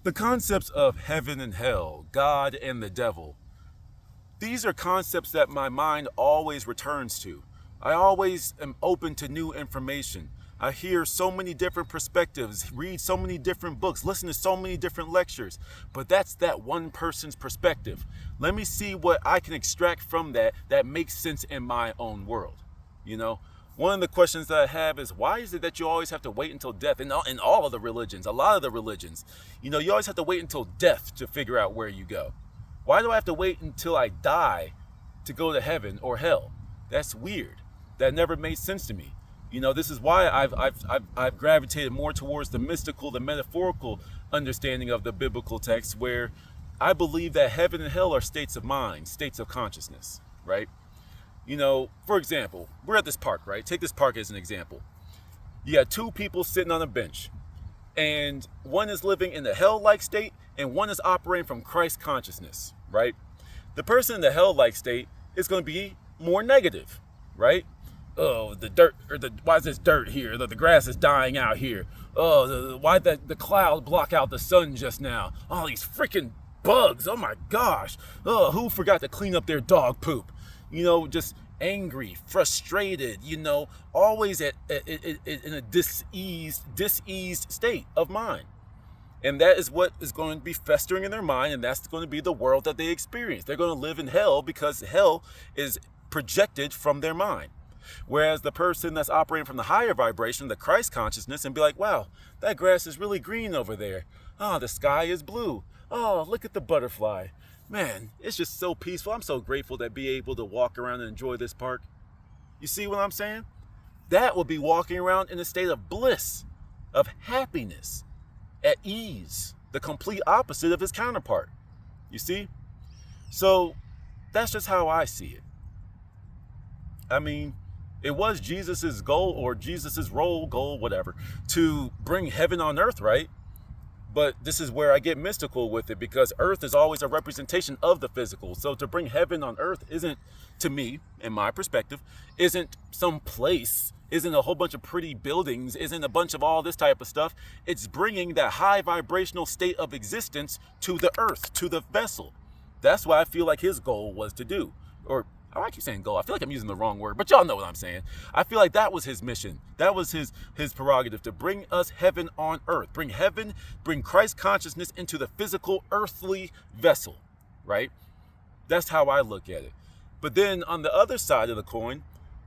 The concepts of heaven and hell, God and the devil, these are concepts that my mind always returns to. I always am open to new information. I hear so many different perspectives, read so many different books, listen to so many different lectures, but that's that one person's perspective. Let me see what I can extract from that makes sense in my own world. You know, one of the questions that I have is, why is it that you always have to wait until death? In all of the religions, a lot of the religions, you always have to wait until death to figure out where you go. Why do I have to wait until I die to go to heaven or hell? That's weird. That never made sense to me. This is why I've gravitated more towards the mystical, the metaphorical understanding of the biblical text, where I believe that heaven and hell are states of mind, states of consciousness, right? For example, we're at this park, right? Take this park as an example. You got two people sitting on a bench, and one is living in the hell-like state, and one is operating from Christ consciousness, right? The person in the hell-like state is going to be more negative, right? Oh, the dirt, why is this dirt here? The grass is dying out here. Oh, why the cloud block out the sun just now? All these freaking bugs, oh my gosh. Oh, who forgot to clean up their dog poop? Just angry, frustrated, always in a diseased state of mind. And that is what is going to be festering in their mind, and that's going to be the world that they experience. They're going to live in hell because hell is projected from their mind. Whereas the person that's operating from the higher vibration, the Christ consciousness, and be like, wow, that grass is really green over there. Oh, the sky is blue. Oh, look at the butterfly. Man, it's just so peaceful. I'm so grateful to be able to walk around and enjoy this park. You see what I'm saying? That would be walking around in a state of bliss, of happiness, at ease, the complete opposite of his counterpart. You see? So that's just how I see it. I mean, it was Jesus's goal, or Jesus's goal, whatever, to bring heaven on earth, right? But this is where I get mystical with it, because earth is always a representation of the physical. So to bring heaven on earth isn't, to me, in my perspective, isn't some place, isn't a whole bunch of pretty buildings, isn't a bunch of all this type of stuff. It's bringing that high vibrational state of existence to the earth, to the vessel. That's what I feel like his goal was to do. Or I keep saying goal. I feel like I'm using the wrong word, but y'all know what I'm saying. I feel like that was his mission. That was his prerogative, to bring us heaven on earth. Bring Christ consciousness into the physical earthly vessel, right? That's how I look at it. But then on the other side of the coin,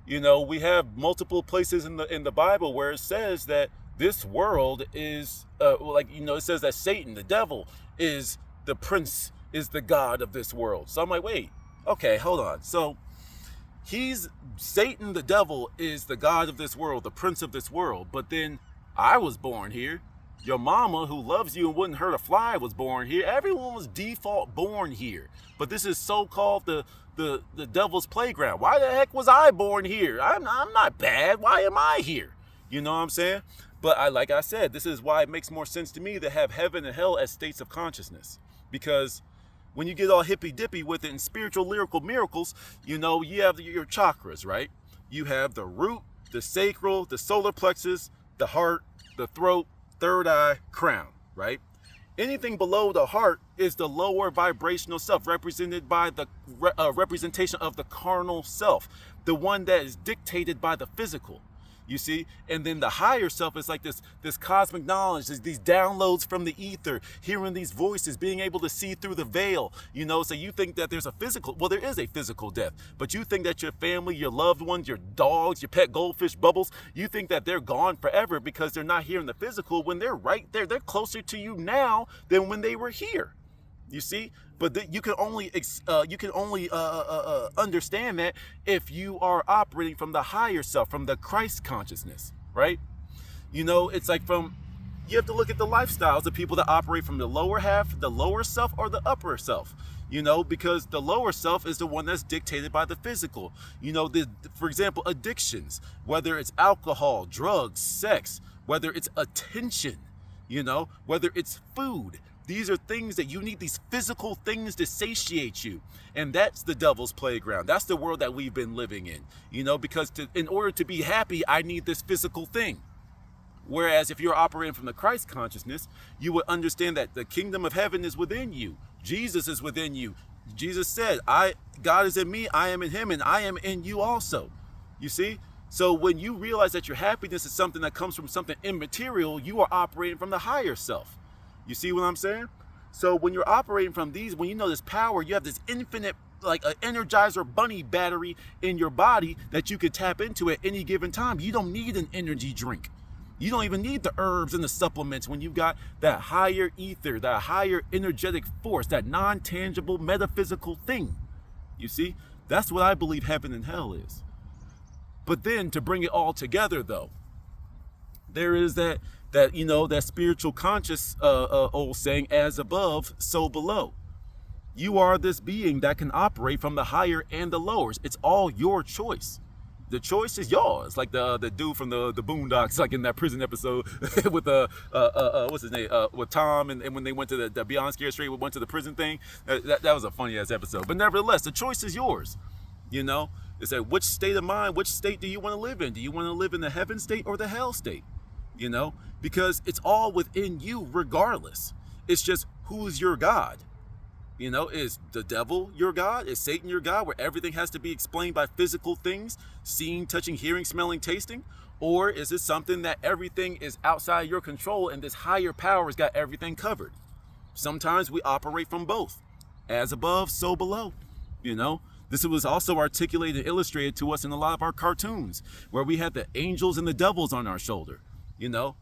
we have multiple places in the Bible where it says that this world is, it says that Satan, the devil, is the prince, is the god of this world. So I'm like, wait. Okay, hold on. So Satan, the devil, is the god of this world, the prince of this world. But then I was born here. Your mama, who loves you and wouldn't hurt a fly, was born here. Everyone was default born here. But this is so-called the devil's playground. Why the heck was I born here? I'm not bad. Why am I here? You know what I'm saying? But like I said, this is why it makes more sense to me to have heaven and hell as states of consciousness. Because when you get all hippy-dippy with it in spiritual lyrical miracles, you have your chakras, right? You have the root, the sacral, the solar plexus, the heart, the throat, third eye, crown, right? Anything below the heart is the lower vibrational self, represented by the representation of the carnal self, the one that is dictated by the physical. You see? And then the higher self is like this cosmic knowledge, these downloads from the ether, hearing these voices, being able to see through the veil, so you think that there's there is a physical death, but you think that your family, your loved ones, your dogs, your pet goldfish, Bubbles, you think that they're gone forever because they're not here in the physical, when they're right there. They're closer to you now than when they were here. You see? But you can only understand that if you are operating from the higher self, from the Christ consciousness, right? It's like you have to look at the lifestyles of people that operate from the lower half, the lower self, or the upper self. Because the lower self is the one that's dictated by the physical. For example, addictions, whether it's alcohol, drugs, sex, whether it's attention, whether it's food. These are things that you need, these physical things to satiate you. And that's the devil's playground. That's the world that we've been living in, because in order to be happy, I need this physical thing. Whereas if you're operating from the Christ consciousness, you would understand that the kingdom of heaven is within you. Jesus is within you. Jesus said, God is in me, I am in him, and I am in you also. You see? So when you realize that your happiness is something that comes from something immaterial, you are operating from the higher self. You see what I'm saying? So when you're operating from these, when you know this power, you have this infinite, like an Energizer bunny battery in your body that you could tap into at any given time. You don't need an energy drink. You don't even need the herbs and the supplements when you've got that higher ether, that higher energetic force, that non-tangible metaphysical thing. You see? That's what I believe heaven and hell is. But then to bring it all together, though, there is that spiritual conscious old saying, as above, so below. You are this being that can operate from the higher and the lowers. It's all your choice. The choice is yours. Like the dude from the Boondocks, like in that prison episode with what's his name, with Tom, and when they went to the Beyond Scared Straight, went to the prison thing. That was a funny ass episode. But nevertheless, the choice is yours. You know, it's like, which state of mind, which state do you want to live in? Do you want to live in the heaven state or the hell state? You know, because it's all within you regardless. It's just, who's your God? You know, is the devil your God? Is Satan your God, where everything has to be explained by physical things, seeing, touching, hearing, smelling, tasting? Or is it something that everything is outside your control and this higher power has got everything covered? Sometimes we operate from both. As above, so below. You know, this was also articulated and illustrated to us in a lot of our cartoons, where we had the angels and the devils on our shoulder. You know,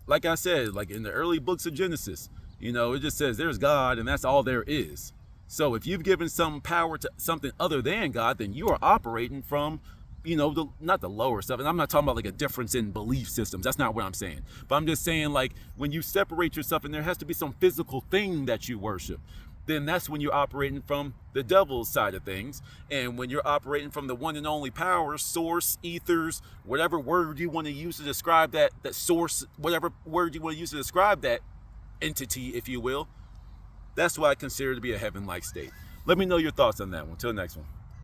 like I said, like in the early books of Genesis, you know, it just says there's God and that's all there is. So if you've given some power to something other than God, then you are operating from, you know, not the lower stuff. And I'm not talking about like a difference in belief systems. That's not what I'm saying. But I'm just saying, like, when you separate yourself and there has to be some physical thing that you worship, then that's when you're operating from the devil's side of things. And when you're operating from the one and only power, source, ethers, whatever word you want to use to describe that source, whatever word you want to use to describe that entity, if you will, that's what I consider to be a heaven-like state. Let me know your thoughts on that one. Till next one.